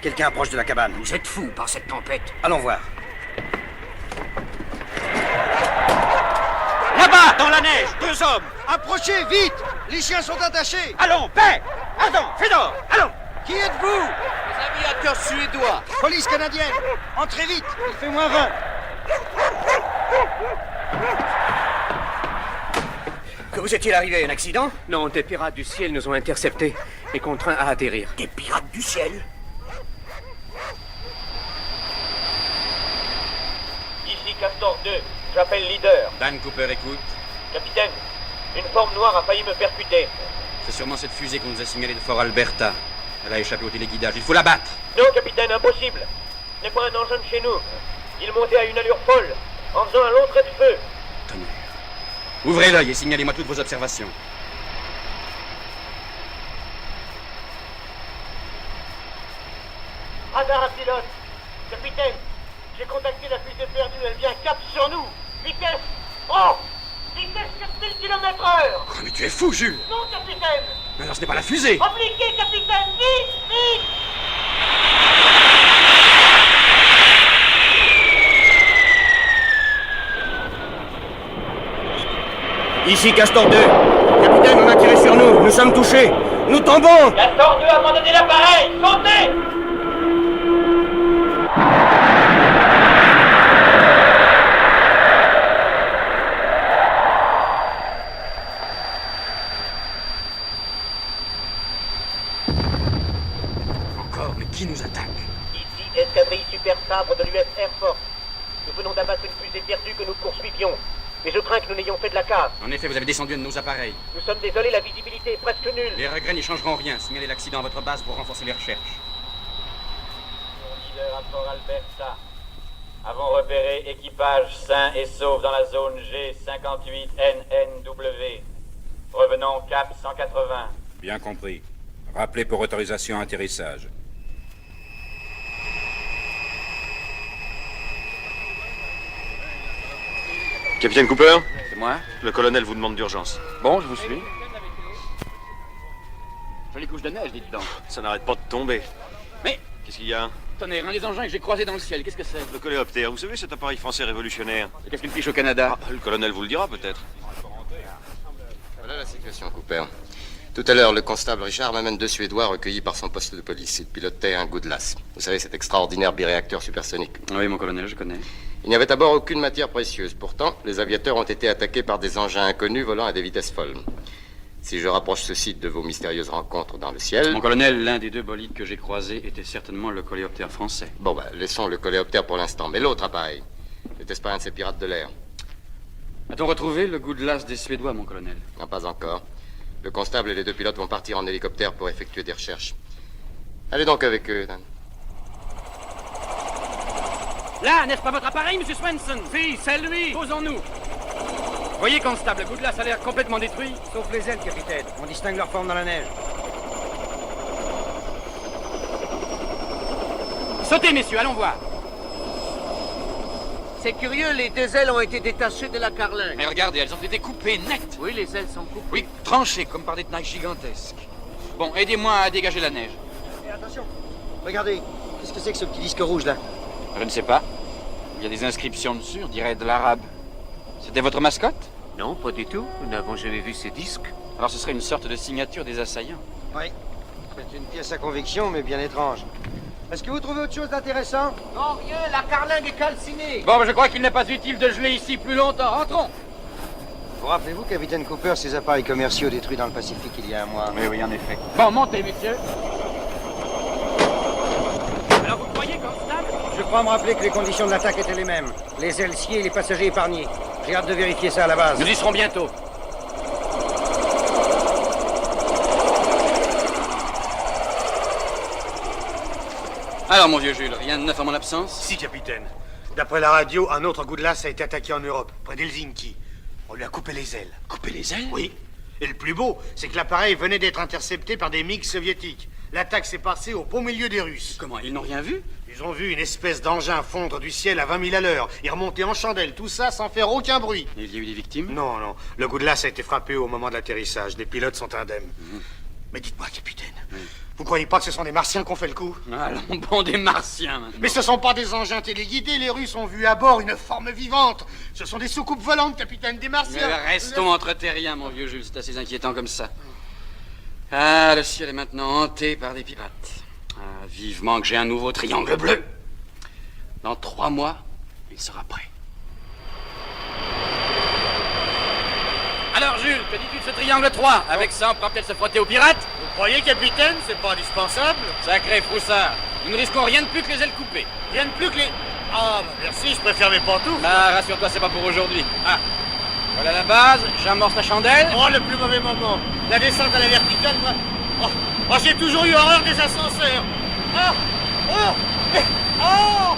Quelqu'un approche de la cabane. Vous êtes fous par cette tempête. Allons voir. Là-bas, dans la neige, 2 hommes. Approchez, vite! Les chiens sont attachés! Allons, paix! Ardent, Fédor, allons! Qui êtes-vous? Les aviateurs suédois. Police canadienne! Entrez vite! Il fait -20. Que vous est-il arrivé? Un accident? Non, des pirates du ciel nous ont interceptés et contraints à atterrir. Des pirates du ciel? Ici Castor 2, j'appelle leader. Dan Cooper écoute. Capitaine, une forme noire a failli me percuter. C'est sûrement cette fusée qu'on nous a signalée de Fort Alberta. Elle a échappé au téléguidage. Il faut la battre. Non, capitaine, impossible. Ce n'est pas un engin de chez nous. Il montait à une allure folle, en faisant un long trait de feu. Tonnerre. Ouvrez l'œil et signalez-moi toutes vos observations. Radar à pilote. Capitaine, j'ai contacté la fusée perdue. Elle vient cap sur nous. Vitesse. Oh! Vitesse 4000 km/h. Oh, mais tu es fou, Jules. Non, capitaine. Mais alors ce n'est pas la fusée. Appliquez, capitaine. Vite, vite. Ici Castor 2. Capitaine, on a tiré sur nous. Nous sommes touchés. Nous tombons. Castor 2, abandonnez l'appareil. Sautez. Encore, mais qui nous attaque? Ici, escadrille super sabre de l'US Air Force. Nous venons d'abattre une fusée perdue que nous poursuivions. Mais je crains que nous n'ayons fait de la casse. En effet, vous avez descendu un de nos appareils. Nous sommes désolés, la visibilité est presque nulle. Les regrets n'y changeront rien. Signalez l'accident à votre base pour renforcer les recherches. Mon leader à Fort Alberta. Avons repéré équipage sain et sauf dans la zone G58NNW. Revenons cap 180. Bien compris. Rappelez pour autorisation atterrissage. Capitaine Cooper, C'est moi? le colonel vous demande d'urgence. Bon, je vous suis. Jolie couche de neige, dites donc. Ça n'arrête pas de tomber. Mais, Qu'est-ce qu'il y a? tonnerre, un des engins que j'ai croisé dans le ciel, qu'est-ce que c'est? Le coléoptère, vous savez cet appareil français révolutionnaire? Et qu'est-ce qu'une fiche au Canada? Le colonel vous le dira peut-être. Voilà la situation, Cooper. Tout à l'heure, le constable Richard m'amène 2 Suédois recueillis par son poste de police. Ils pilotaient un Goodlass. Vous savez, cet extraordinaire biréacteur supersonique. Oui, mon colonel, je connais. Il n'y avait à bord aucune matière précieuse. Pourtant, les aviateurs ont été attaqués par des engins inconnus volant à des vitesses folles. Si je rapproche ce site de vos mystérieuses rencontres dans le ciel... Mon colonel, l'un des 2 bolides que j'ai croisés était certainement le coléoptère français. Bon, laissons le coléoptère pour l'instant. Mais l'autre appareil, n'était-ce pas un de ces pirates de l'air? A-t-on retrouvé le Goodlass des Suédois, mon colonel? Non, pas encore. Le constable et les 2 pilotes vont partir en hélicoptère pour effectuer des recherches. Allez donc avec eux, Dan. Là, n'est-ce pas votre appareil, monsieur Swenson? Si, c'est lui. Posons-nous. Voyez, constable, le Goodlass a l'air complètement détruit. Sauf les ailes, capitaine. On distingue leur forme dans la neige. Sautez, messieurs, allons voir. C'est curieux, les 2 ailes ont été détachées de la carlingue. Mais regardez, elles ont été coupées net. Oui, les ailes sont coupées. Oui, tranchées comme par des tenailles gigantesques. Bon, aidez-moi à dégager la neige. Et attention, regardez, qu'est-ce que c'est que ce petit disque rouge là? Je ne sais pas. Il y a des inscriptions dessus, on dirait de l'arabe. C'était votre mascotte? Non, pas du tout. Nous n'avons jamais vu ces disques. Alors ce serait une sorte de signature des assaillants. Oui, c'est une pièce à conviction, mais bien étrange. Est-ce que vous trouvez autre chose d'intéressant? Non, rien, la carlingue est calcinée. Bon, je crois qu'il n'est pas utile de geler ici plus longtemps. Rentrons. Vous rappelez-vous, capitaine Cooper, ces appareils commerciaux détruits dans le Pacifique il y a un mois? Oui, en effet. Bon, montez, messieurs. Alors, vous croyez, constable? Je crois me rappeler que les conditions de l'attaque étaient les mêmes. Les ailes sciées et les passagers épargnés. J'ai hâte de vérifier ça à la base. Nous y serons bientôt. Alors, mon vieux Jules, rien de neuf en mon absence? Si, capitaine. D'après la radio, un autre Goodlass a été attaqué en Europe, près d'Helsinki. On lui a coupé les ailes. Coupé les ailes? Oui. Et le plus beau, c'est que l'appareil venait d'être intercepté par des MiG soviétiques. L'attaque s'est passée au beau milieu des Russes. Comment, ils n'ont rien vu? Ils ont vu une espèce d'engin fondre du ciel à 20 000 à l'heure et remonter en chandelle, tout ça sans faire aucun bruit. Il y a eu des victimes? Non, non. Le Goodlass a été frappé au moment de l'atterrissage. Les pilotes sont indemnes. Mais dites-moi, capitaine, vous croyez pas que ce sont des Martiens qui ont fait le coup? Allons, bon, des Martiens, maintenant. Mais ce sont pas des engins téléguidés, les Russes ont vu à bord une forme vivante. Ce sont des soucoupes volantes, capitaine, des Martiens. Mais restons entre terriens, mon vieux Jules, c'est assez inquiétant comme ça. Ah, le ciel est maintenant hanté par des pirates. Ah, vivement que j'ai un nouveau triangle bleu. Dans 3 mois, il sera prêt. Alors, Jules, que dis-tu de ce triangle 3? Avec ça, on pourra peut-être se frotter aux pirates? Vous croyez, capitaine, c'est pas indispensable? Sacré froussard. Nous ne risquons rien de plus que les ailes coupées. Rien de plus que les... Ah, bah merci, je préfère mes pantoufles. Bah, rassure-toi, c'est pas pour aujourd'hui. Ah, voilà la base, j'amorce la chandelle. Oh, le plus mauvais moment. La descente à la verticale, moi... Oh, j'ai toujours eu horreur des ascenseurs. Ah, oh, oh.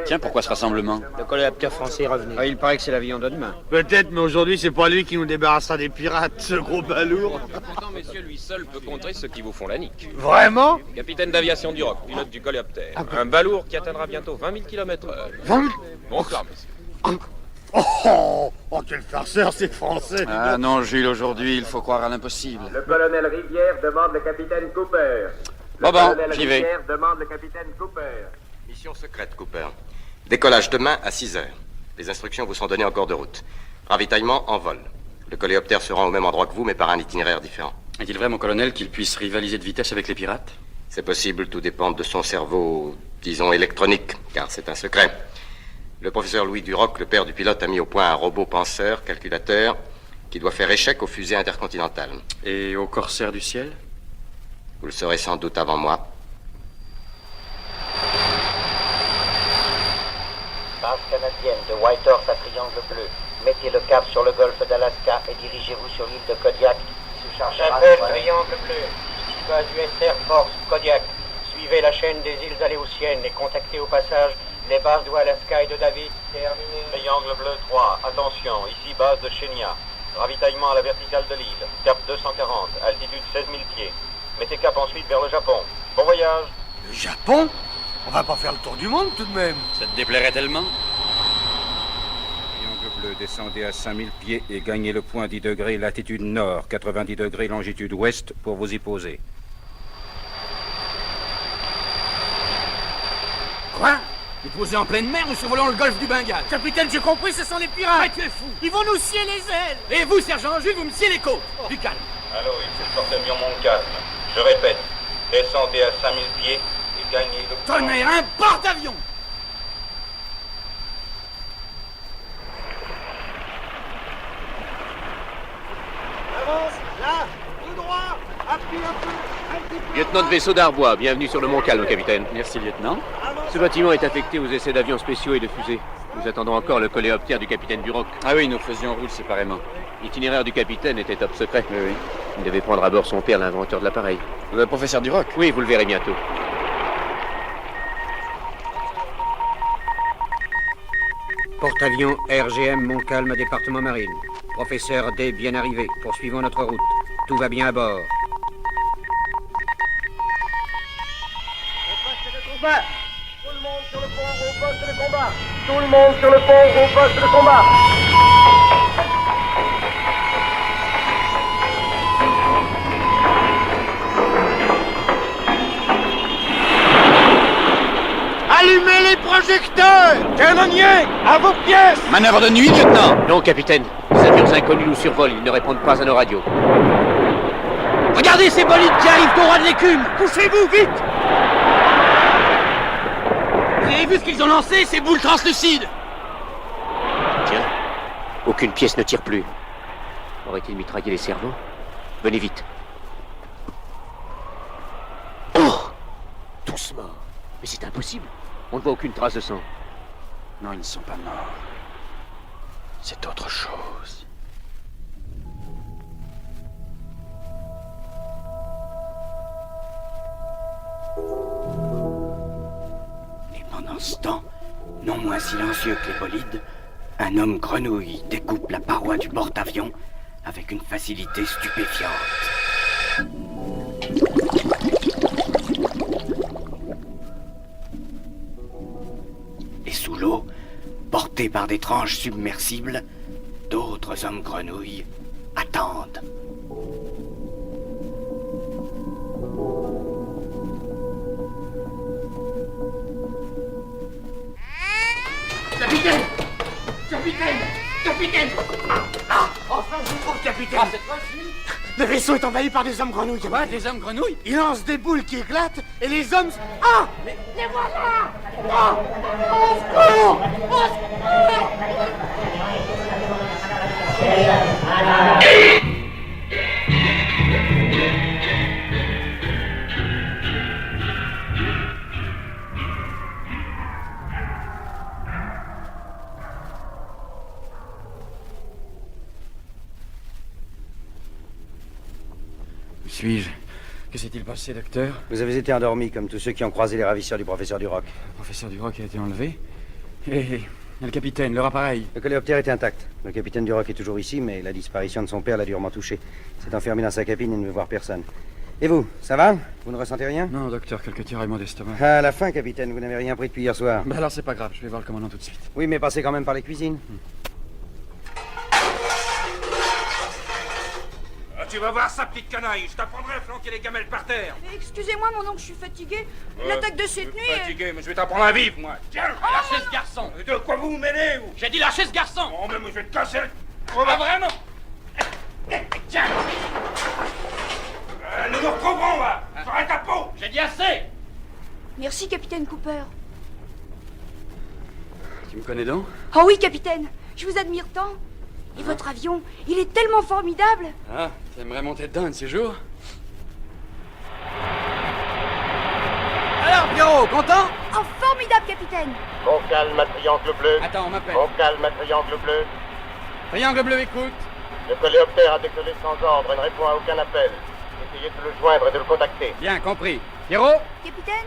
Tiens, pourquoi ce rassemblement? Le coléoptère français revenait. Ah, il paraît que c'est l'avion de demain. Peut-être, mais aujourd'hui, c'est pas lui qui nous débarrassera des pirates, ce gros balourd. Pourtant, messieurs, lui seul peut contrer ceux qui vous font la nique. Vraiment? Capitaine d'aviation du Roc, pilote du coléoptère. Un balourd qui atteindra bientôt 20 000 km/h. 20 000? Bonsoir, messieurs. Oh, quel farceur, c'est français. Ah non, Jules, aujourd'hui, il faut croire à l'impossible. Le colonel Rivière demande le capitaine Cooper. Bon, j'y vais. Rivière demande le capitaine Cooper. Mission secrète, Cooper. Décollage demain à 6 heures. Les instructions vous sont données en cours de route. Ravitaillement en vol. Le coléoptère se rend au même endroit que vous, mais par un itinéraire différent. Est-il vrai, mon colonel, qu'il puisse rivaliser de vitesse avec les pirates? C'est possible, tout dépend de son cerveau, disons, électronique, car c'est un secret. Le professeur Louis Duroc, le père du pilote, a mis au point un robot penseur, calculateur, qui doit faire échec aux fusées intercontinentales. Et aux corsaires du ciel? Vous le saurez sans doute avant moi. Base canadienne de Whitehorse à Triangle Bleu. Mettez le cap sur le golfe d'Alaska et dirigez-vous sur l'île de Kodiak. J'appelle Triangle Bleu. Base US Air Force, Kodiak. Suivez la chaîne des îles Aléoutiennes et contactez au passage les bases de Alaska et de David. Terminé. Triangle bleu 3, attention, ici base de Chenia. Ravitaillement à la verticale de l'île. Cap 240, altitude 16 000 pieds. Mettez cap ensuite vers le Japon. Bon voyage. Le Japon? On va pas faire le tour du monde, tout de même. Ça te déplairait tellement? Triangle bleu, descendez à 5000 pieds et gagnez le point 10 degrés latitude nord, 90 degrés longitude ouest pour vous y poser. Quoi? Vous posez en pleine mer ou survolant le golfe du Bengale? Capitaine, j'ai compris, ce sont les pirates. Ah, tu es fou! Ils vont nous scier les ailes. Et vous, sergent Jules, vous me sciez les côtes! Du calme! Allô, ici le porte-avions Montcalm. Je répète, descendez à 5000 pieds et gagnez le... Tonnerre, un porte-avions! Avance, là, tout droit, appuie un peu, un petit peu. Lieutenant de vaisseau d'Arbois, bienvenue sur le Montcalm, capitaine. Merci, lieutenant. Ce bâtiment est affecté aux essais d'avions spéciaux et de fusées. Nous attendons encore le coléoptère du capitaine Duroc. Ah oui, nous faisions roule séparément. L'itinéraire du capitaine était top secret. Oui, oui. Il devait prendre à bord son père, l'inventeur de l'appareil. Le professeur Duroc? Oui, vous le verrez bientôt. Porte-avions RGM Montcalm, département marine. Professeur D, bien arrivé. Poursuivons notre route. Tout va bien à bord. Tout le monde sur le pont, au poste de combat. Tout le monde sur le pont, au poste de combat. Allumez les projecteurs. Canonnier, à vos pièces. Manœuvre de nuit, lieutenant! Non, capitaine. Les avions inconnus nous survolent. Ils ne répondent pas à nos radios. Regardez ces bolides qui arrivent au roi de l'écume! Couchez-vous, vite! Vous avez vu ce qu'ils ont lancé, ces boules translucides? Tiens, aucune pièce ne tire plus. Aurait-il mitraillé les cerveaux? Venez vite. Oh! Tous morts. Mais c'est impossible. On ne voit aucune trace de sang. Non, ils ne sont pas morts. C'est autre chose. Et pendant ce temps, non moins silencieux que les bolides, un homme grenouille découpe la paroi du porte-avions avec une facilité stupéfiante. Et sous l'eau, porté par d'étranges submersibles, d'autres hommes grenouilles attendent. Capitaine! Capitaine! Capitaine! Enfin, je vous trouve, capitaine! cette fois-ci. Le vaisseau est envahi par des hommes grenouilles. Quoi, des hommes grenouilles? Ils lancent des boules qui éclatent et les hommes... Ah! Mais les voilà! Ah! Au secours! Au secours! Où suis-je? Que s'est-il passé, docteur? Vous avez été endormi comme tous ceux qui ont croisé les ravisseurs du professeur Duroc. Le professeur Duroc a été enlevé? Et le capitaine, leur appareil? Le coléoptère était intact. Le capitaine Duroc est toujours ici, mais la disparition de son père l'a durement touché. Il s'est enfermé dans sa cabine et ne veut voir personne. Et vous, ça va? Vous ne ressentez rien? Non, docteur, quelques tiraillements d'estomac. À la fin, capitaine, vous n'avez rien pris depuis hier soir. Bah alors c'est pas grave, je vais voir le commandant tout de suite. Oui, mais passez quand même par les cuisines. Tu vas voir ça, petite canaille. Je t'apprendrai à flanquer les gamelles par terre. Excusez-moi, mon oncle, je suis fatigué. L'attaque de cette nuit... Fatigué, mais je vais t'apprendre à vivre, moi. Tiens, Lâchez ce garçon! de quoi vous vous mêlez, vous? J'ai dit lâchez ce garçon! Oh, mais je vais te casser le... Ah, vraiment? Tiens! Nous nous retrouverons, là! J'aurai ta peau! J'ai dit assez! Merci, capitaine Cooper. Tu me connais donc? Oh oui, capitaine, je vous admire tant. Et votre avion, il est tellement formidable. Ah, t'aimerais monter dedans un de ces jours? Alors, Pierrot, content? Oh, formidable, capitaine. Bon calme à triangle bleu. Attends, on m'appelle. Bon calme à triangle bleu. Triangle bleu, écoute. Le coléoptère a décollé sans ordre et ne répond à aucun appel. Essayez de le joindre et de le contacter. Bien, compris. Pierrot, Capitaine,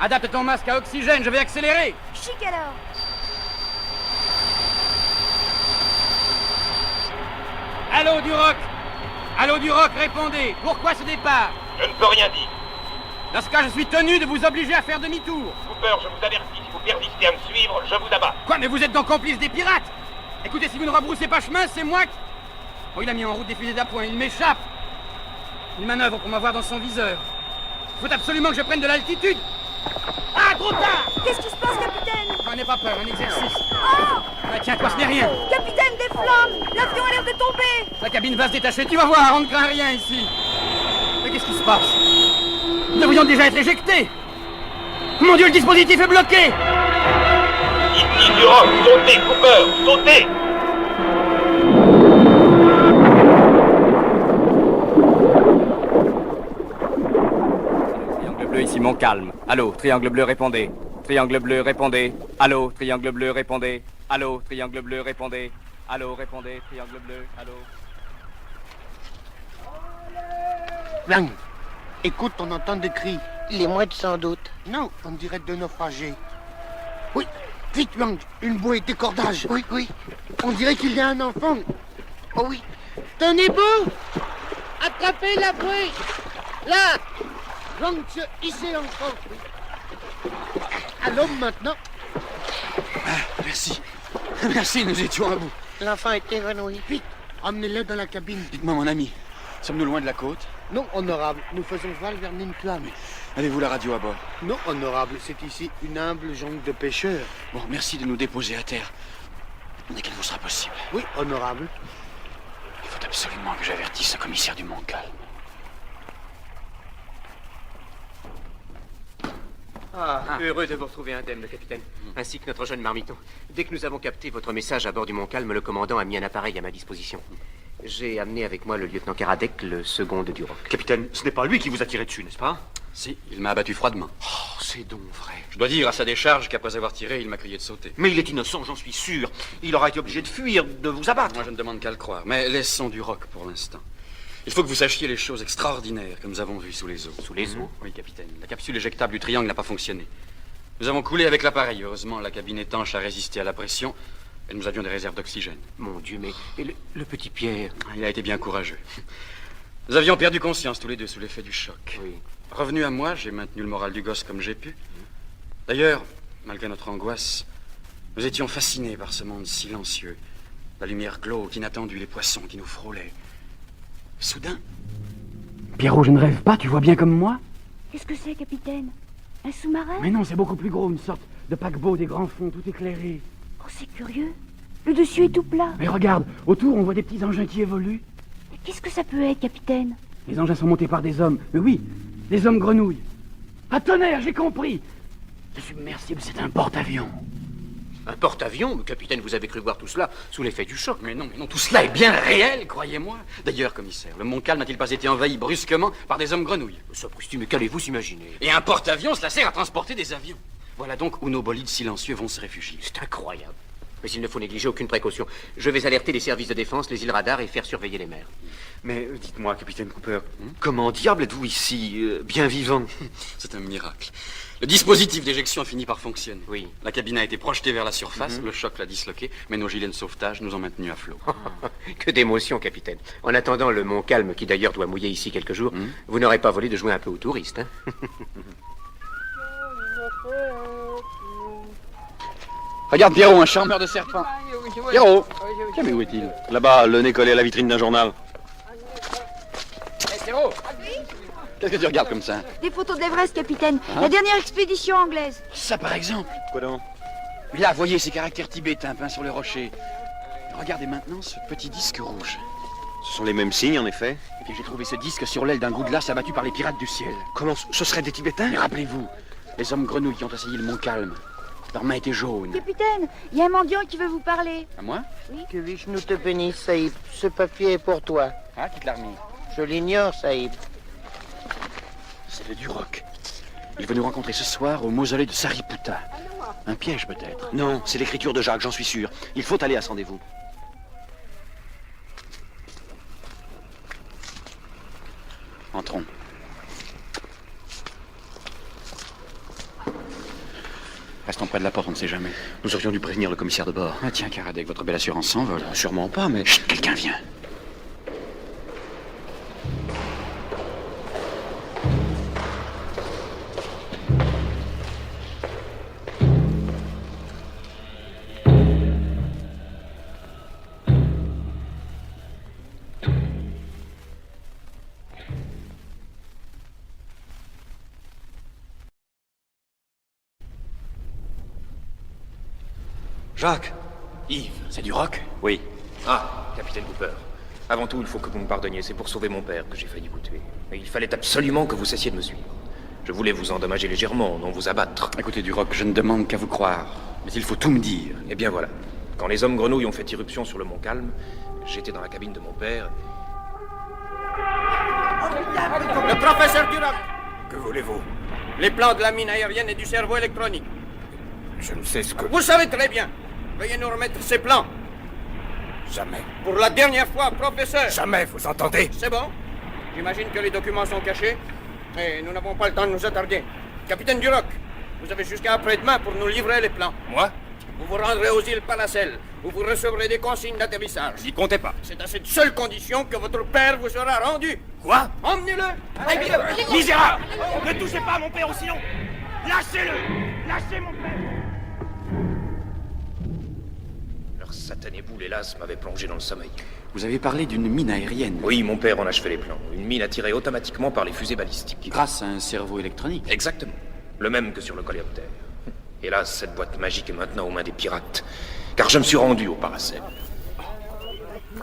adapte ton masque à oxygène, je vais accélérer. chic alors. Allô, Duroc? Allô, Duroc, répondez. Pourquoi ce départ? Je ne peux rien dire. Dans ce cas, je suis tenu de vous obliger à faire demi-tour. Cooper, je vous avertis, si vous persistez à me suivre, je vous abats. Quoi, mais vous êtes donc complice des pirates? Écoutez, si vous ne rebroussez pas chemin, c'est moi qui... Oh, il a mis en route des fusées d'appoint, il m'échappe. Il manœuvre pour m'avoir dans son viseur. Il faut absolument que je prenne de l'altitude. Ah, trop tard! Qu'est-ce qui se passe, capitaine? J'en ai pas peur, un exercice. Oh! Ah, tiens, toi, ce n'est rien. Capitaine, des flammes! L'avion a l'air de tomber! La cabine va se détacher, tu vas voir, on ne craint rien ici. Mais qu'est-ce qui se passe? Nous devrions déjà être éjectés. Mon Dieu, le dispositif est bloqué. Ici, Duroc, sautez, Cooper, sautez! Triangle bleu, ici Montcalm. Allô, triangle bleu, répondez. Triangle bleu, répondez. Allô, triangle bleu, répondez. Allô, triangle bleu, répondez. Allô, répondez, triangle bleu, allô. Lang, écoute, on entend des cris. Les mouettes sans doute. Non, on dirait de naufragés. Oui, vite, Lang, une bouée d'écordage. Oui, oui. On dirait qu'il y a un enfant. Oh oui. Tenez bon! Attrapez la bouée! Là! Lang, ici encore. À l'homme maintenant. Merci. Merci, nous étions à bout. L'enfant est évanoui. Vite, emmenez-le dans la cabine. Dites-moi, mon ami, sommes-nous loin de la côte? Non, honorable, nous faisons voile vers Ninklam. Avez-vous la radio à bord? Non, honorable, c'est ici une humble jonque de pêcheurs. Bon, merci de nous déposer à terre. Dès qu'il vous sera possible. Oui, honorable. Il faut absolument que j'avertisse le commissaire du Montcalm. Heureux de vous retrouver indemne, le capitaine, ainsi que notre jeune marmiton. Dès que nous avons capté votre message à bord du Montcalm, le commandant a mis un appareil à ma disposition. J'ai amené avec moi le lieutenant Karadec, le second de Duroc. Capitaine, ce n'est pas lui qui vous a tiré dessus, n'est-ce pas? Si, il m'a abattu froidement. Oh, c'est donc vrai. Je dois dire à sa décharge qu'après avoir tiré, il m'a crié de sauter. Mais il est innocent, j'en suis sûr. Il aura été obligé de fuir, de vous abattre. Moi, je ne demande qu'à le croire. Mais laissons Duroc pour l'instant. Il faut que vous sachiez les choses extraordinaires que nous avons vues sous les eaux. Sous les eaux? Oui, capitaine. La capsule éjectable du triangle n'a pas fonctionné. Nous avons coulé avec l'appareil. Heureusement, la cabine étanche a résisté à la pression et nous avions des réserves d'oxygène. Mon Dieu, mais... Et le petit Pierre? Il a été bien courageux. Nous avions perdu conscience tous les deux sous l'effet du choc. Oui. Revenu à moi, j'ai maintenu le moral du gosse comme j'ai pu. D'ailleurs, malgré notre angoisse, nous étions fascinés par ce monde silencieux La lumière glauque, inattendue, les poissons qui nous frôlaient. Soudain... Pierrot, je ne rêve pas, tu vois bien comme moi? Qu'est-ce que c'est, capitaine? Un sous-marin? Mais non, c'est beaucoup plus gros, une sorte de paquebot des grands fonds, tout éclairé. Oh, c'est curieux. Le dessus est tout plat. Mais regarde, autour, on voit des petits engins qui évoluent. Qu'est-ce que ça peut être, capitaine? Les engins sont montés par des hommes. Mais oui, des hommes grenouilles. Ah, tonnerre, j'ai compris. Le submersible, c'est un porte-avions. Un porte-avions? Mais capitaine, vous avez cru voir tout cela sous l'effet du choc. Mais non, tout cela est bien réel, croyez-moi. D'ailleurs, commissaire, le Montcalm n'a-t-il pas été envahi brusquement par des hommes grenouilles? Sapristi, mais qu'allez-vous s'imaginer? Et un porte-avions, cela sert à transporter des avions. Voilà donc où nos bolides silencieux vont se réfugier. C'est incroyable. Mais il ne faut négliger aucune précaution. Je vais alerter les services de défense, les îles radars et faire surveiller les mers. Mais dites-moi, capitaine Cooper, comment diable êtes-vous ici, bien vivant? C'est un miracle. Le dispositif d'éjection a fini par fonctionner. Oui. La cabine a été projetée vers la surface, le choc l'a disloqué, mais nos gilets de sauvetage nous ont maintenus à flot. Que d'émotion, capitaine. En attendant le Montcalm, qui d'ailleurs doit mouiller ici quelques jours, vous n'aurez pas volé de jouer un peu aux touristes, hein? Regarde Pierrot, un charmeur de serpents. Pierrot, mais où est-il? Là-bas, le nez collé à la vitrine d'un journal. Hé, Pierrot, qu'est-ce que tu regardes comme ça? Des photos de l'Everest, capitaine. Hein? La dernière expédition anglaise. Ça, par exemple. Quoi donc? Mais là, voyez ces caractères tibétains peints sur le rocher. Regardez maintenant ce petit disque rouge. Ce sont les mêmes signes, en effet. Et puis j'ai trouvé ce disque sur l'aile d'un goût-glace abattu par les pirates du ciel. Comment? Ce seraient des Tibétains? Mais rappelez-vous, les hommes grenouilles qui ont assailli le Montcalm. Leurs mains étaient jaunes. Capitaine, il y a un mendiant qui veut vous parler. À moi? Oui. Que Vishnu te bénisse, Saïb. Ce papier est pour toi. Ah, qui te l'a remis? Je l'ignore, Saïb. C'est le Duroc. Il veut nous rencontrer ce soir au mausolée de Sariputta. Un piège, peut-être? Non, c'est l'écriture de Jacques, j'en suis sûr. Il faut aller à ce rendez-vous. Entrons. Restons près de la porte, on ne sait jamais. Nous aurions dû prévenir le commissaire de bord. Ah tiens, Karadec, votre belle assurance s'envole. Sûrement pas, mais... Chut, quelqu'un vient. Jacques! Yves, c'est du roc? Oui. Ah, capitaine Cooper. Avant tout, il faut que vous me pardonniez. C'est pour sauver mon père que j'ai failli vous tuer. Mais il fallait absolument que vous cessiez de me suivre. Je voulais vous endommager légèrement, non vous abattre. Écoutez, Duroc, je ne demande qu'à vous croire. Mais il faut tout me dire. Eh bien voilà. Quand les hommes grenouilles ont fait irruption sur le Montcalm, j'étais dans la cabine de mon père. Le professeur Duroc! Que voulez-vous? Les plans de la mine aérienne et du cerveau électronique. Je ne sais ce que... Vous savez très bien. Veuillez nous remettre ces plans. Jamais. Pour la dernière fois, professeur. Jamais, vous entendez? C'est bon. J'imagine que les documents sont cachés. Mais nous n'avons pas le temps de nous attarder. Capitaine Duroc, vous avez jusqu'à après-demain pour nous livrer les plans. Moi? Vous vous rendrez aux îles Palacel, où vous recevrez des consignes d'atterrissage. N'y comptez pas. C'est à cette seule condition que votre père vous sera rendu. Quoi? Emmenez-le. Misérable! Ne touchez pas à mon père, sinon! Lâchez-le! Lâchez mon père! Leur satané boule, hélas, m'avait plongé dans le sommeil. Vous avez parlé d'une mine aérienne. Oui, mon père en achevait les plans. Une mine attirée automatiquement par les fusées balistiques. Grâce à un cerveau électronique. Exactement. Le même que sur le coléoptère. Hélas, cette boîte magique est maintenant aux mains des pirates. Car je me suis rendu au Paracel.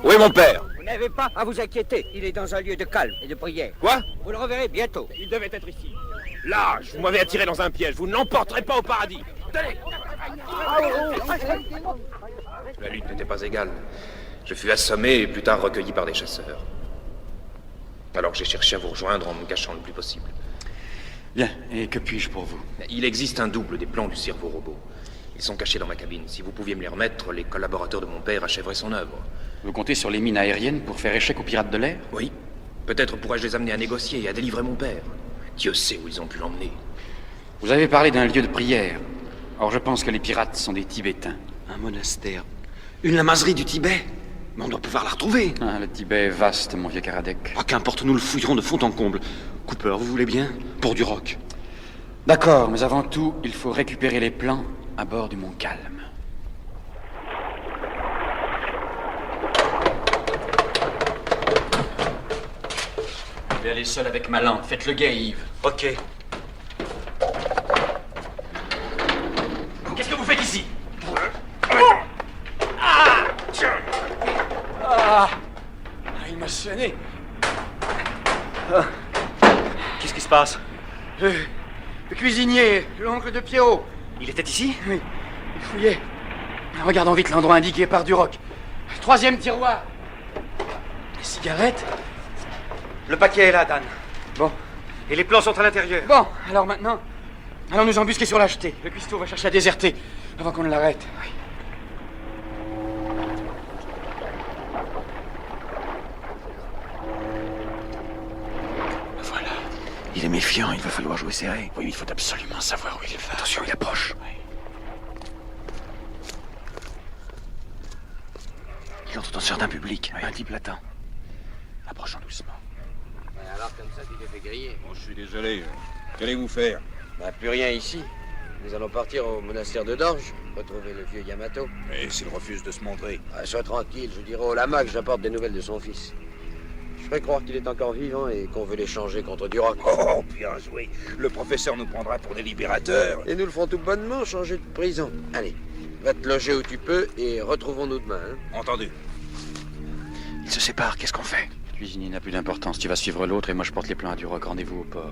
Où est mon père? Vous n'avez pas à vous inquiéter. Il est dans un lieu de calme et de prière. Quoi? Vous le reverrez bientôt. Il devait être ici. Lâche, vous m'avez attiré dans un piège. Vous ne l'emporterez pas au paradis. Tenez! La lutte n'était pas égale. Je fus assommé et plus tard recueilli par des chasseurs. Alors j'ai cherché à vous rejoindre en me cachant le plus possible. Bien, et que puis-je pour vous? Il existe un double des plans du cerveau robot. Ils sont cachés dans ma cabine. Si vous pouviez me les remettre, les collaborateurs de mon père achèveraient son œuvre. Vous comptez sur les mines aériennes pour faire échec aux pirates de l'air? Oui. Peut-être pourrais-je les amener à négocier et à délivrer mon père. Dieu sait où ils ont pu l'emmener. Vous avez parlé d'un lieu de prière. Or, je pense que les pirates sont des Tibétains. Un monastère. Une lamaserie du Tibet. Mais on doit pouvoir la retrouver. Ah, le Tibet est vaste, mon vieux Karadec. Ah, qu'importe, nous le fouillerons de fond en comble. Cooper, vous voulez bien? Pour du roc. D'accord, mais avant tout, il faut récupérer les plans à bord du Montcalm. vais aller seul avec ma lampe. Faites le guet, Yves. Ok. Qu'est-ce que vous faites ici? Il m'a sonné. Qu'est-ce qui se passe? Le cuisinier, l'oncle de Pierrot. Il était ici? Oui. Il fouillait. Regardons vite l'endroit indiqué par Duroc. 3e tiroir. Les cigarettes. Le paquet est là, Dan. Bon. Et les plans sont à l'intérieur. Bon, alors maintenant, allons nous embusquer sur l'acheté. Le cuistot va chercher à déserter avant qu'on ne l'arrête. Oui. Voilà. Il est méfiant, il va falloir jouer serré. Oui, il faut absolument savoir où il va. Attention, il approche. Oui. Il entre dans un jardin public. Un type l'attend. Approchons doucement. Alors comme ça, tu t'es fait griller. Bon, je suis désolé. Qu'allez-vous faire? Plus rien ici. Nous allons partir au monastère de Dorge, retrouver le vieux Yamato. Mais s'il refuse de se montrer. Sois tranquille, je dirai au lama que j'apporte des nouvelles de son fils. Je ferai croire qu'il est encore vivant et qu'on veut l'échanger contre Duroc. Oh, bien joué. Le professeur nous prendra pour des libérateurs. Et nous le ferons tout bonnement changer de prison. Allez, va te loger où tu peux et retrouvons-nous demain. Entendu. Ils se séparent, qu'est-ce qu'on fait? Le cuisinier n'a plus d'importance. Tu vas suivre l'autre et moi je porte les plans à Duroc. Rendez-vous au port.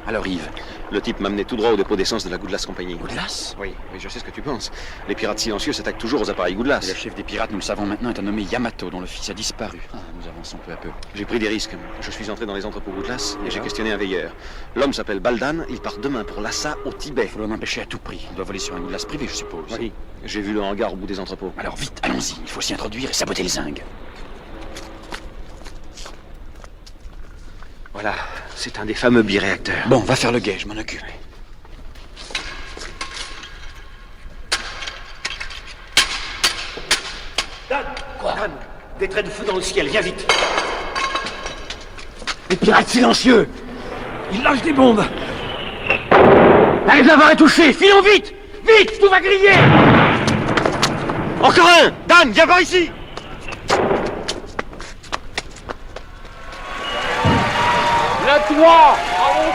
Alors Yves, Le type m'a mené tout droit au dépôt d'essence de la Goodlass Compagnie. Goodlass? Oui, je sais ce que tu penses. Les pirates silencieux s'attaquent toujours aux appareils Goodlass. Et le chef des pirates, nous le savons maintenant, est un nommé Yamato, dont le fils a disparu. Nous avançons peu à peu. J'ai pris des risques. Je suis entré dans les entrepôts Goodlass et j'ai questionné un veilleur. L'homme s'appelle Baldan, il part demain pour Lhasa, au Tibet. Il faut l'en empêcher à tout prix. Il doit voler sur un Goodlass privé, je suppose. Oui, j'ai vu le hangar au bout des entrepôts. Alors vite, allons-y. Il faut s'y introduire et saboter les zingues. Voilà, c'est un des fameux biréacteurs. Bon, va faire le guet, je m'en occupe. Dan! Quoi? Dan, des traits de feu dans le ciel, viens vite! Les pirates silencieux! Ils lâchent des bombes! La réservoir est touchée! Filons vite! Vite! Tout va griller! Encore un! Dan, viens voir ici! Le toit!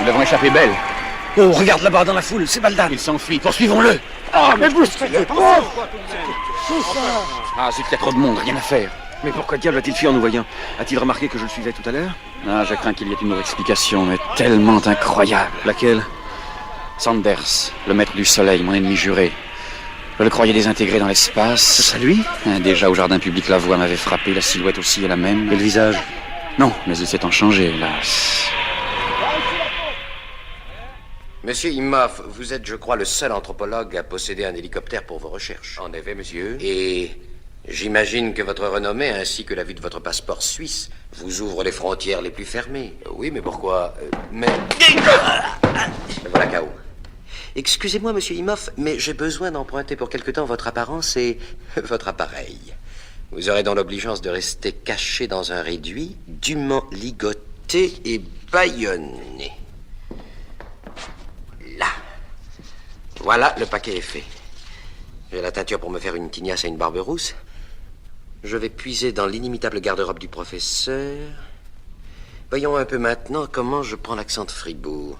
Nous l'avons échappé belle. Oh, regarde là-bas dans la foule, c'est Baldan. Il s'enfuit, poursuivons-le! Oh, mais bousculez! Ah, zut, il y a trop de monde, rien à faire. Mais pourquoi diable a-t-il fui en nous voyant? A-t-il remarqué que je le suivais tout à l'heure? Ah, je crains qu'il y ait une autre explication, mais tellement incroyable. Laquelle? Sanders, le maître du soleil, mon ennemi juré. Je le croyais désintégré dans l'espace. C'est ça lui? Déjà au jardin public, la voix m'avait frappé, la silhouette aussi est la même. Et le visage? Non, mais il s'est en changé, hélas. Monsieur Imhoff, vous êtes, je crois, le seul anthropologue à posséder un hélicoptère pour vos recherches. En effet, monsieur. Et j'imagine que votre renommée, ainsi que la vue de votre passeport suisse, vous ouvre les frontières les plus fermées. Oui, mais pourquoi? Mais... Voilà, K.O. Excusez-moi, monsieur Imhoff, mais j'ai besoin d'emprunter pour quelque temps votre apparence et votre appareil. Vous aurez donc l'obligeance de rester caché dans un réduit, dûment ligoté et bâillonné. Là. Voilà, le paquet est fait. J'ai la teinture pour me faire une tignasse et une barbe rousse. Je vais puiser dans l'inimitable garde-robe du professeur. Voyons un peu maintenant comment je prends l'accent de Fribourg.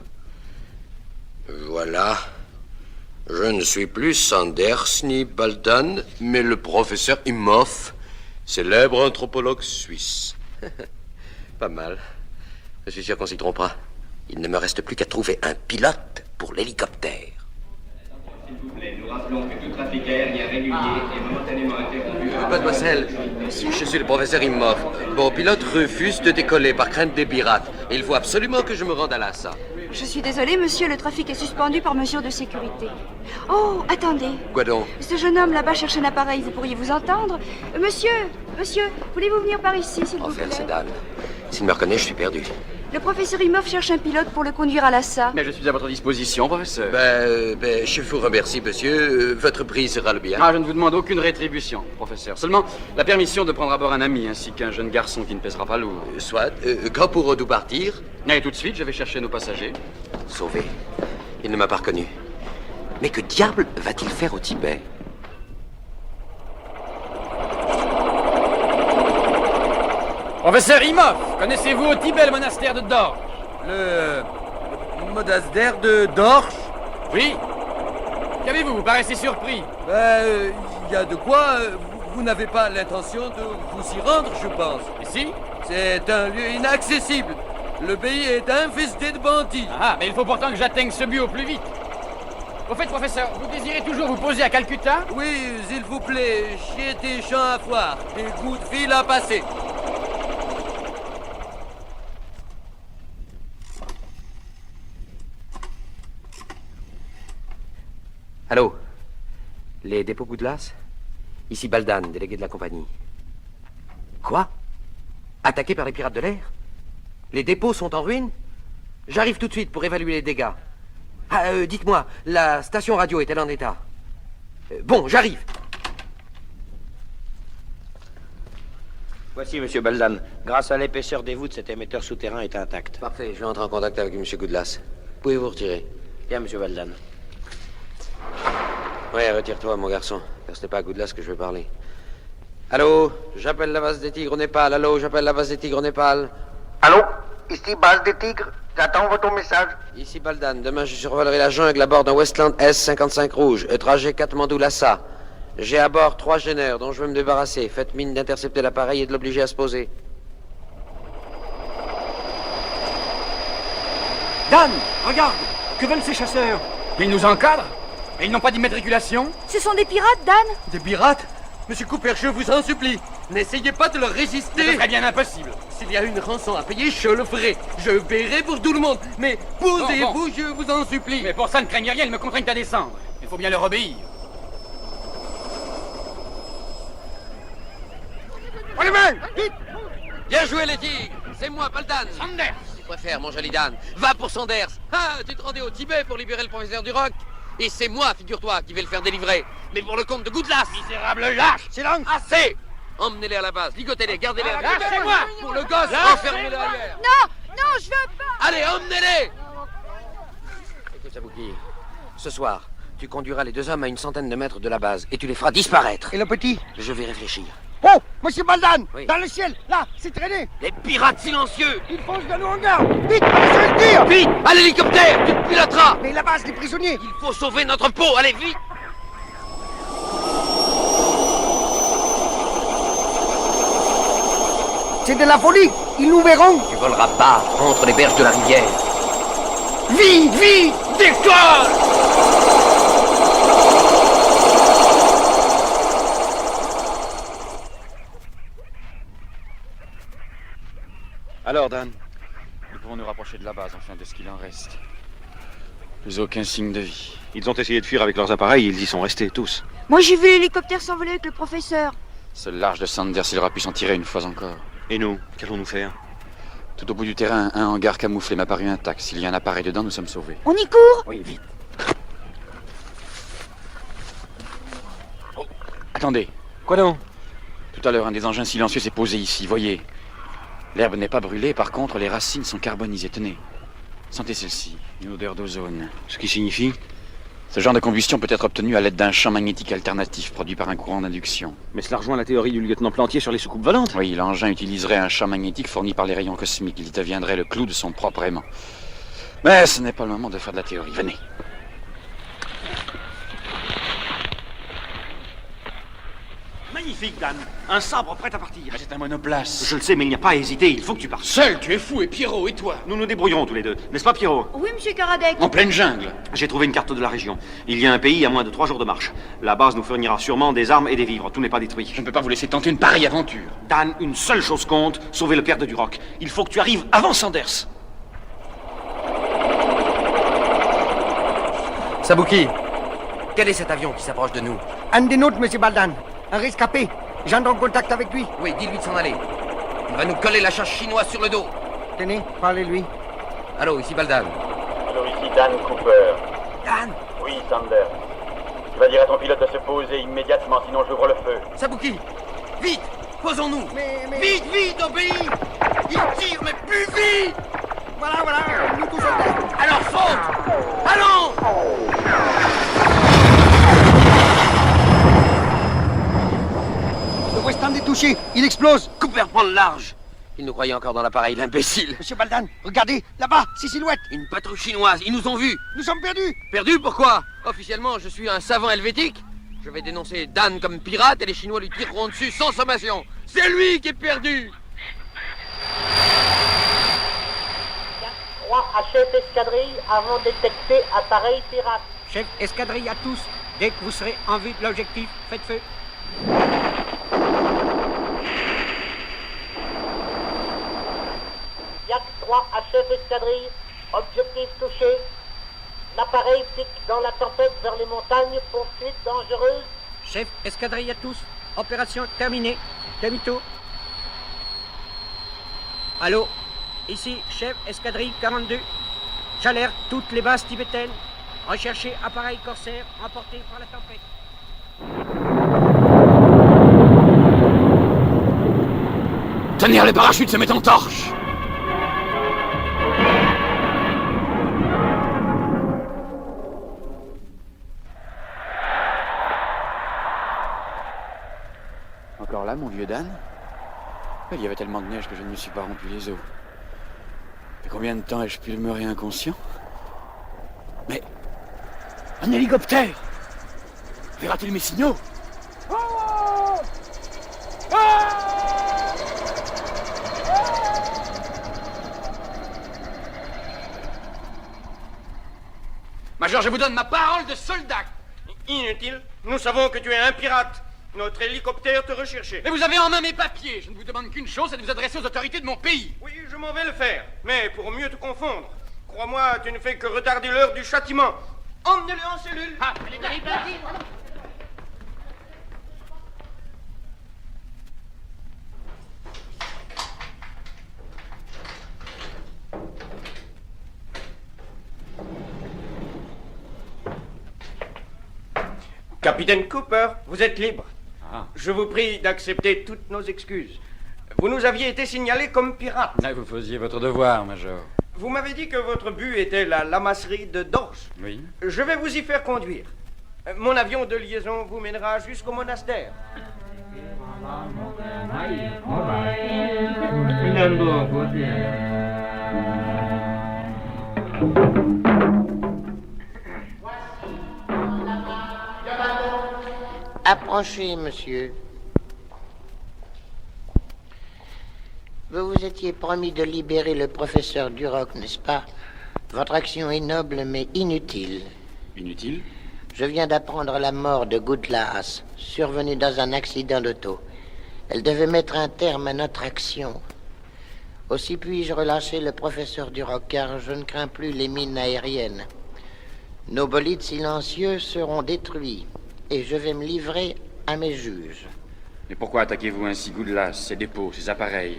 Voilà. Je ne suis plus Sanders ni Baldan, mais le professeur Imhoff, célèbre anthropologue suisse. Pas mal. Je suis sûr qu'on s'y trompera. Il ne me reste plus qu'à trouver un pilote pour l'hélicoptère. S'il vous plaît, nous rappelons que tout trafic aérien régulier est momentanément interrompu. Mademoiselle, je suis le professeur Imhoff. Mon pilote refuse de décoller par crainte des pirates. Il faut absolument que je me rende à Lhasa. Je suis désolée, monsieur, le trafic est suspendu par mesure de sécurité. Oh, attendez. Quoi donc? Ce jeune homme là-bas cherche un appareil, vous pourriez vous entendre? Monsieur, voulez-vous venir par ici, s'il vous plaît? Enfer, c'est Dan. S'il me reconnaît, je suis perdu. Le professeur Imhoff cherche un pilote pour le conduire à Lhasa. Mais je suis à votre disposition, professeur. Je vous remercie, monsieur. Votre prix sera le bien. Ah, je ne vous demande aucune rétribution, professeur. Seulement la permission de prendre à bord un ami ainsi qu'un jeune garçon qui ne pèsera pas lourd. Soit. Quand pourrons-nous partir? Et tout de suite, je vais chercher nos passagers. Sauvé. Il ne m'a pas reconnu. Mais que diable va-t-il faire au Tibet? Professeur Imhoff, connaissez-vous au Tibet le monastère de Dorch? Le monastère de Dorch? Oui. Qu'avez-vous? Vous paraissez surpris. Il y a de quoi. Vous n'avez pas l'intention de vous y rendre, je pense. Et si? C'est un lieu inaccessible. Le pays est infesté de bandits. Ah, mais il faut pourtant que j'atteigne ce but au plus vite. Au fait, professeur, vous désirez toujours vous poser à Calcutta? Oui, s'il vous plaît, j'ai des champs à voir, des coups de fil à passer. Allô? Les dépôts Goodlas? Ici Baldan, délégué de la compagnie. Quoi? Attaqué par les pirates de l'air? Les dépôts sont en ruine? J'arrive tout de suite pour évaluer les dégâts. Ah, dites-moi, la station radio est-elle en état? Bon, j'arrive. Voici, Monsieur Baldan. Grâce à l'épaisseur des voûtes, cet émetteur souterrain est intact. Parfait, je vais entrer en contact avec Monsieur Goodlas. Pouvez-vous retirer? Bien, Monsieur Baldan. Ouais, retire-toi, mon garçon, car ce n'est pas à Goodlas que je veux parler. Allô? J'appelle la base des Tigres au Népal. Allô? J'appelle la base des Tigres au Népal. Allô? Ici, base des Tigres. J'attends votre message. Ici Baldan. Demain, je survolerai la jungle à bord d'un Westland S-55 rouge. Trajet Katmandou-Lhasa. J'ai à bord 3 gêneurs dont je veux me débarrasser. Faites mine d'intercepter l'appareil et de l'obliger à se poser. Dan, regarde! Que veulent ces chasseurs? Ils nous encadrent? Et ils n'ont pas d'immatriculation? Ce sont des pirates, Dan? Des pirates? Monsieur Cooper, je vous en supplie, n'essayez pas de leur résister. Ce serait bien impossible. S'il y a une rançon à payer, je le ferai. Je paierai pour tout le monde. Mais posez-vous, Bon. je vous en supplie. Mais pour ça, ne craignez rien, ils me contraignent à descendre. Il faut bien leur obéir. Vite! Bien joué, les Tigres! C'est moi, Baldan! Sanders! Tu préfères, mon joli Dan. Va pour Sanders! Ah, tu te rendais au Tibet pour libérer le professeur du rock? Et c'est moi, figure-toi, qui vais le faire délivrer. Mais pour le compte de Goodlas! Misérable lâche! Silence! Assez! Emmenez-les à la base, ligotez-les, gardez-les à la base. Lâchez-moi! Pour le gosse, Lâchez-moi! enfermez-le ailleurs! Non, non, je veux pas! Allez, emmenez-les! Écoute, Sabouki, ce soir, tu conduiras les 2 hommes à une centaine de mètres de la base et tu les feras disparaître. Et le petit? Je vais réfléchir. Oh, Monsieur Baldan! Oui. Dans le ciel, là, c'est traîné! Les pirates silencieux! Ils foncent vers nos hangars! Vite, laissez le tir! Vite! À l'hélicoptère! Tu te piloteras! Mais la base des prisonniers! Il faut sauver notre peau! Allez, vite! C'est de la folie! Ils nous verront! Tu voleras pas entre les berges de la rivière. Vite, vite! Décolle! Alors, Dan, nous pouvons nous rapprocher de la base, enfin de ce qu'il en reste. Plus aucun signe de vie. Ils ont essayé de fuir avec leurs appareils, ils y sont restés tous. Moi, j'ai vu l'hélicoptère s'envoler avec le professeur. Seul large de Sanders, il aura pu s'en tirer une fois encore. Et nous, qu'allons-nous faire? Tout au bout du terrain, un hangar camouflé m'a paru intact. S'il y a un appareil dedans, nous sommes sauvés. On y court? Oui, vite. Oh, attendez. Quoi donc? Tout à l'heure, un des engins silencieux s'est posé ici, voyez. L'herbe n'est pas brûlée, par contre, les racines sont carbonisées. Tenez, sentez celle-ci, une odeur d'ozone. Ce qui signifie? Ce genre de combustion peut être obtenu à l'aide d'un champ magnétique alternatif produit par un courant d'induction. Mais cela rejoint la théorie du lieutenant Plantier sur les soucoupes volantes. Oui, l'engin utiliserait un champ magnétique fourni par les rayons cosmiques. Il deviendrait le clou de son propre aimant. Mais ce n'est pas le moment de faire de la théorie. Venez. Magnifique, Dan. Un sabre prêt à partir. C'est un monoplace. Je le sais, mais il n'y a pas à hésiter. Il faut que tu partes. Seul, tu es fou, et Pierrot, et toi? Nous nous débrouillerons tous les deux. N'est-ce pas, Pierrot? Oui, monsieur Karadec. En pleine jungle. J'ai trouvé une carte de la région. Il y a un pays à moins de 3 jours de marche. La base nous fournira sûrement des armes et des vivres. Tout n'est pas détruit. Je ne peux pas vous laisser tenter une pareille aventure. Dan, une seule chose compte, sauver le père de Duroc. Il faut que tu arrives avant Sanders. Sabouki, quel est cet avion qui s'approche de nous? Un des nôtres, Monsieur Baldan. Un rescapé. J'entre en contact avec lui. Oui, dis-lui de s'en aller. Il va nous coller la chasse chinoise sur le dos. Tenez, parlez-lui. Allô, ici Baldan. Allô, ici Dan Cooper. Dan? Oui, Sanders. Tu vas dire à ton pilote de se poser immédiatement, sinon j'ouvre le feu. Sabouki, vite, posons-nous. Mais... Vite, vite, obéis. Il tire, mais plus vite. Voilà, nous tous en tête. Alors saute. Allons. touché. Il explose. Cooper prend le large. Il nous croyait encore dans l'appareil, l'imbécile. Monsieur Baldan, regardez, là-bas, ces silhouettes. Une patrouille chinoise, ils nous ont vus. Nous sommes perdus. Perdus, pourquoi? Officiellement, je suis un savant helvétique. Je vais dénoncer Dan comme pirate et les Chinois lui tireront dessus sans sommation. C'est lui qui est perdu. 3 à chef escadrille avant détecter appareil pirate. Chef escadrille à tous. Dès que vous serez en vue de l'objectif, faites feu. Yak 3 à chef escadrille. Objectif touché. L'appareil pique dans la tempête vers les montagnes. Poursuite dangereuse. Chef escadrille à tous. Opération terminée. Demi-tour. Allô? Ici, chef escadrille 42. J'alerte toutes les bases tibétaines. Recherchez appareil corsaire emporté par la tempête. Tenir les parachutes se met en torche. Encore là, mon vieux Dan? Il y avait tellement de neige que je ne me suis pas rompu les os. Et combien de temps ai-je pu demeurer inconscient? Mais... un hélicoptère! Verra-t-il mes signaux? Major, je vous donne ma parole de soldat. Inutile. Nous savons que tu es un pirate. Notre hélicoptère te recherchait. Mais vous avez en main mes papiers. Je ne vous demande qu'une chose, c'est de vous adresser aux autorités de mon pays. Oui, je m'en vais le faire. Mais pour mieux te confondre, crois-moi, tu ne fais que retarder l'heure du châtiment. Emmenez-le en cellule. Ah, Capitaine Cooper, vous êtes libre. Je vous prie d'accepter toutes nos excuses. Vous nous aviez été signalé comme pirate. Vous faisiez votre devoir, Major. Vous m'avez dit que votre but était la lamasserie de Dorche. Oui. Je vais vous y faire conduire. Mon avion de liaison vous mènera jusqu'au monastère. Approchez, monsieur. Vous vous étiez promis de libérer le professeur Duroc, n'est-ce pas? Votre action est noble, mais inutile. Inutile? Je viens d'apprendre la mort de Goodlass, survenue dans un accident d'auto. Elle devait mettre un terme à notre action. Aussi puis-je relâcher le professeur Duroc, car je ne crains plus les mines aériennes. Nos bolides silencieux seront détruits, et je vais me livrer à mes juges. Mais pourquoi attaquez-vous ainsi Goodlass, ses dépôts, ses appareils?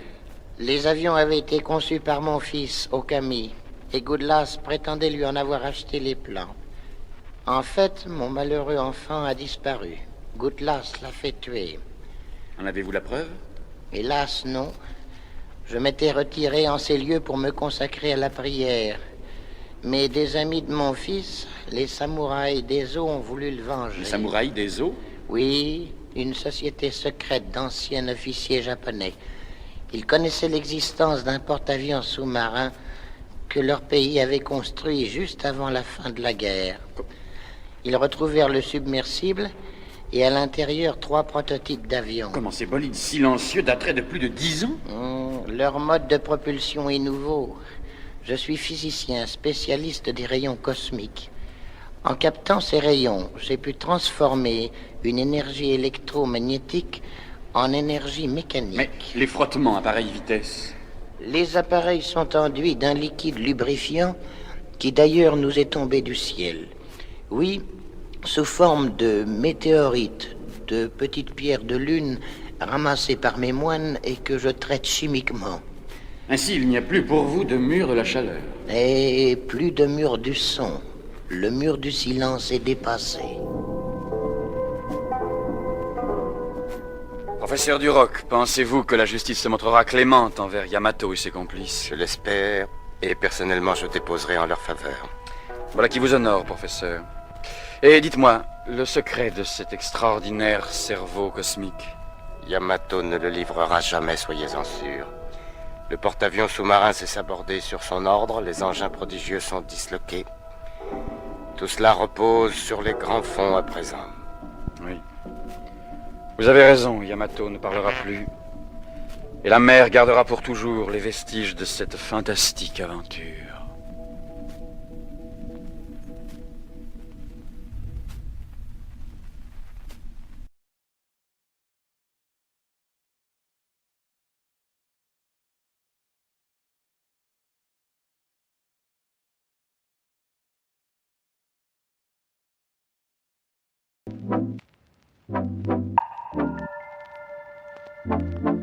Les avions avaient été conçus par mon fils, Okami, et Goodlass prétendait lui en avoir acheté les plans. En fait, mon malheureux enfant a disparu. Goodlass l'a fait tuer. En avez-vous la preuve? Hélas, non. Je m'étais retiré en ces lieux pour me consacrer à la prière. Mais des amis de mon fils, les samouraïs des eaux, ont voulu le venger. Les samouraïs des eaux? Oui, une société secrète d'anciens officiers japonais. Ils connaissaient l'existence d'un porte-avions sous-marin que leur pays avait construit juste avant la fin de la guerre. Ils retrouvèrent le submersible et à l'intérieur 3 prototypes d'avions. Comment ces bolides silencieux dateraient de plus de 10 ans? Leur mode de propulsion est nouveau. Je suis physicien, spécialiste des rayons cosmiques. En captant ces rayons, j'ai pu transformer une énergie électromagnétique en énergie mécanique. Mais les frottements à pareille vitesse? Les appareils sont enduits d'un liquide lubrifiant qui d'ailleurs nous est tombé du ciel. Oui, sous forme de météorites, de petites pierres de lune ramassées par mes moines et que je traite chimiquement. Ainsi, il n'y a plus pour vous de mur de la chaleur. Et plus de mur du son. Le mur du silence est dépassé. Professeur Duroc, pensez-vous que la justice se montrera clémente envers Yamato et ses complices? Je l'espère, et personnellement je déposerai en leur faveur. Voilà qui vous honore, professeur. Et dites-moi, le secret de cet extraordinaire cerveau cosmique? Yamato ne le livrera jamais, soyez-en sûrs. Le porte-avions sous-marin s'est sabordé sur son ordre, les engins prodigieux sont disloqués. Tout cela repose sur les grands fonds à présent. Oui. Vous avez raison, Yamato ne parlera plus. Et la mer gardera pour toujours les vestiges de cette fantastique aventure. Thank you.